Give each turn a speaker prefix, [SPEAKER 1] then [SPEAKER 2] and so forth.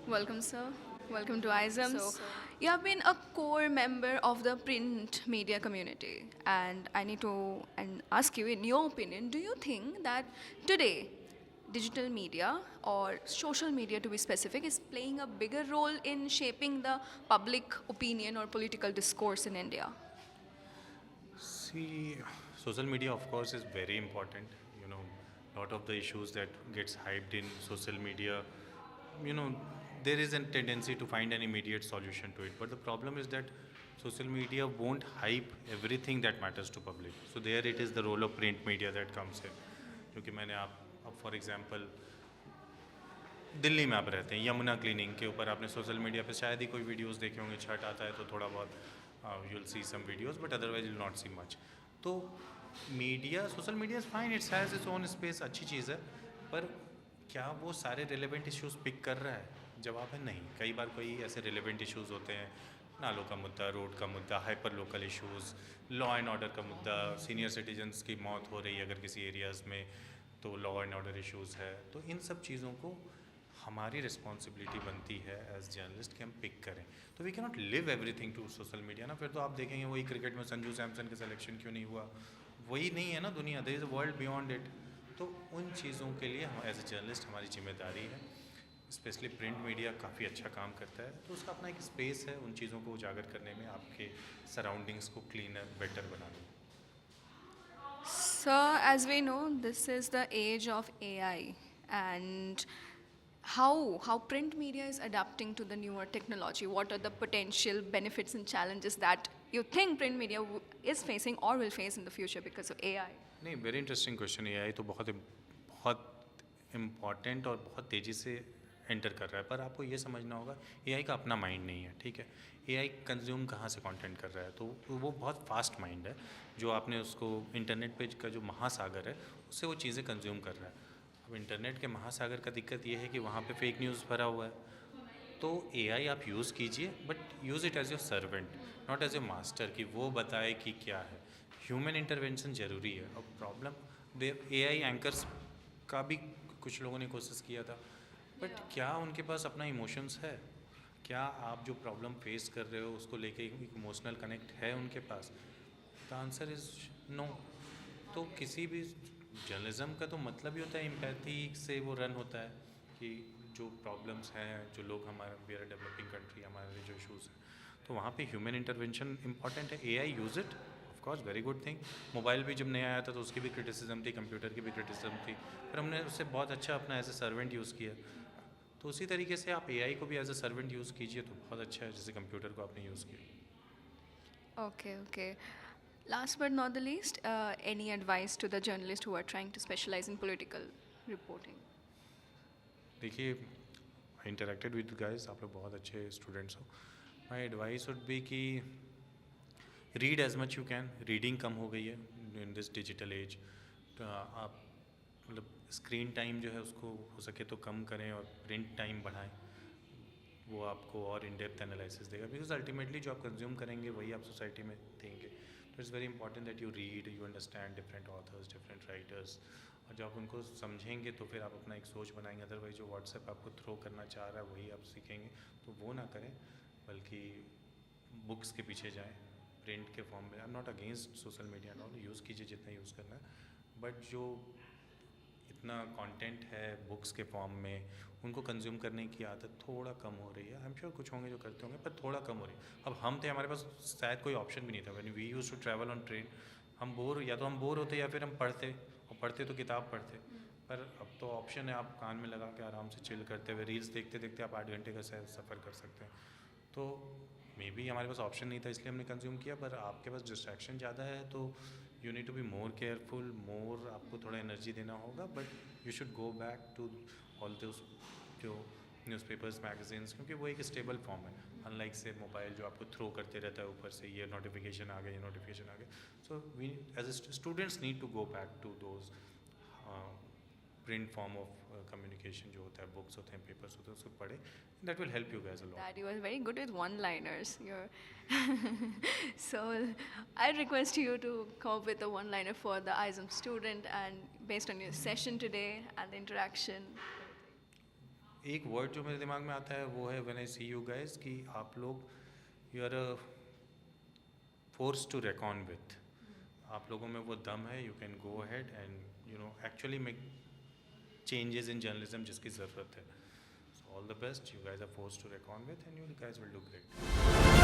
[SPEAKER 1] Welcome, sir. Welcome to ISM. So, you have been a core member of the print media community, and I need to ask you, in your opinion, do you think that today digital media or social media, to be specific, is playing a bigger role in shaping the public opinion or political discourse in India?
[SPEAKER 2] See, social media, of course, is very important. You know, lot of the issues that gets hyped in social media, you know, there is a tendency to find an immediate solution to it. But the problem is that social media won't hype everything that matters to public. So there it is the role of print media that comes in. क्योंकि मैंने आप अब for example Delhi में आप रहते हैं, Yamuna cleaning के ऊपर आपने सोशल मीडिया पे शायद ही कोई वीडियोस देखे होंगे, छठ आता है तो थोड़ा बहुत you will see some videos but otherwise you will not see much. तो media, social media is fine, it's has it's own space, अच्छी चीज़ है, पर क्या वो सारे रिलेवेंट इश्यूज पिक कर रहा है? जवाब है नहीं. कई बार कोई ऐसे रिलेवेंट इश्यूज होते हैं, नालों का मुद्दा, रोड का मुद्दा, hyper local issues, law and order का मुद्दा, सीनियर सिटीजन्स की मौत हो रही है अगर किसी एरियाज़ में, तो लॉ एंड ऑर्डर इश्यूज़ है. तो इन सब चीज़ों को हमारी रिस्पॉन्सिबिलिटी बनती है एज जर्नलिस्ट कि हम पिक करें. तो we can not leave everything to social media ना. फिर तो आप देखेंगे वही क्रिकेट में संजू सैमसन का सिलेक्शन क्यों नहीं हुआ, वही नहीं है ना दुनिया, there is a world beyond it. तो उन चीज़ों के लिए हम एज ए जर्नलिस्ट हमारी जिम्मेदारी है. स्पेशली प्रिंट मीडिया काफ़ी अच्छा काम करता है, तो उसका अपना एक स्पेस है उन चीज़ों को उजागर करने में, आपके सराउंडिंग्स को क्लीनर बेटर बनाने में.
[SPEAKER 1] So, as we know, this is the age of AI, and how print media is adapting to the newer technology. What are the potential benefits and challenges that you think print media is facing or will face in the future because of AI?
[SPEAKER 2] नहीं, very interesting question. AI तो बहुत important और बहुत तेज़ी से enter कर रहा है, पर आपको ये समझना होगा एआई का अपना माइंड नहीं है, ठीक है. एआई कंज्यूम कहाँ से कंटेंट कर रहा है, तो वो बहुत फास्ट माइंड है, जो आपने उसको इंटरनेट पे का जो महासागर है उससे वो चीज़ें कंज्यूम कर रहा है. अब इंटरनेट के महासागर का दिक्कत ये है कि वहाँ पे फेक न्यूज़ भरा हुआ है. तो एआई आप यूज़ कीजिए, but use it as your servant, not as a master कि वो बताए कि क्या है. ह्यूमन इंटरवेंशन ज़रूरी है. अब प्रॉब्लम एआई एंकर्स का भी कुछ लोगों ने कोशिश किया था, बट क्या उनके पास अपना इमोशंस है? क्या आप जो प्रॉब्लम फेस कर रहे हो उसको लेके एक इमोशनल कनेक्ट है उनके पास? The answer is no. तो किसी भी जर्नलिज्म का तो मतलब ही होता है एम्पैथी से वो रन होता है कि जो प्रॉब्लम्स हैं, जो लोग हमारे, वी आर डेवलपिंग कंट्री, हमारे जो इशूज़ हैं, तो वहाँ पे ह्यूमन इंटरवेंशन इंपॉर्टेंट है. AI use it, of course, very good thing. Mobile भी जब नया आया था तो उसकी भी क्रिटिसिज्म थी, कंप्यूटर की भी क्रिटिसिज्म थी, पर हमने उससे बहुत अच्छा अपना एज ए सर्वेंट यूज़ किया. तो उसी तरीके से आप एआई को भी एज ए सर्वेंट यूज़ कीजिए तो बहुत अच्छा है, जैसे कंप्यूटर को आपने यूज़ किया.
[SPEAKER 1] Okay, okay. Last but not the least, any advice to the journalists who are trying to specialize in political reporting?
[SPEAKER 2] देखिए, आई इंटरेक्टेड विद गाइस, आप लोग बहुत अच्छे स्टूडेंट्स हो. माई एडवाइस वुड बी कि read as much you can. Reading कम हो गई है इन दिस डिजिटल एज. तो आप मतलब स्क्रीन टाइम जो है उसको हो सके तो कम करें और प्रिंट टाइम बढ़ाएं. वो आपको और इन डेप्थ एनालिसिस देगा, बिकॉज अल्टीमेटली जो आप कंज्यूम करेंगे वही आप सोसाइटी में देंगे. तो it's very important that you read, you understand different authors, different writers, और जब आप उनको समझेंगे तो फिर आप अपना एक सोच बनाएंगे. अदरवाइज जो व्हाट्सएप आपको थ्रो करना चाह रहा है वही आप सीखेंगे, तो वो ना करें, बल्कि बुक्स के पीछे जाएँ प्रिंट के फॉर्म में. I am not against social media and all, use कीजिए जितना यूज़ करना है, बट जो इतना कंटेंट है बुक्स के फॉर्म में, उनको कंज्यूम करने की आदत थोड़ा कम हो रही है. आई एम श्योर कुछ होंगे जो करते होंगे, पर थोड़ा कम हो रही है. अब हम थे, हमारे पास शायद कोई ऑप्शन भी नहीं था. When we used to travel on train, हम बोर, या तो हम बोर होते या फिर हम पढ़ते, और पढ़ते तो किताब पढ़ते. पर अब तो ऑप्शन है, आप कान में लगा के आराम से चिल करते हुए रील्स देखते देखते आप 8 घंटे का सफ़र कर सकते हैं. तो मे बी हमारे पास ऑप्शन नहीं था इसलिए हमने कंज्यूम किया, पर आपके पास डिस्ट्रैक्शन ज़्यादा है तो you need to be more careful, more आपको थोड़ा एनर्जी देना होगा. But you should go back to all those जो न्यूज़पेपर्स, मैगजीन्स, क्योंकि वो एक स्टेबल फॉर्म है, अनलाइक से मोबाइल जो आपको थ्रो करते रहता है ऊपर से, ये नोटिफिकेशन आ गया, ये नोटिफिकेशन आ गया. So we as a students need to go back to those print form of communication जो होता है, बुक्स होते हैं, पेपर्स होते हैं, उसको पढ़े. That will help you guys a lot.
[SPEAKER 1] That you are very good with one-liners. You're so I request you to come up with a one-liner for the ISM student, and based on your session today and the interaction.
[SPEAKER 2] एक word जो मेरे दिमाग में आता है वो है when I see you guys कि आप लोग you are a force to reckon with. आप लोगों में वो दम है. You can go ahead and actually make changes in journalism जिसकी ज़रूरत है. So all the best. You guys are forced to reckon with and you guys will do great.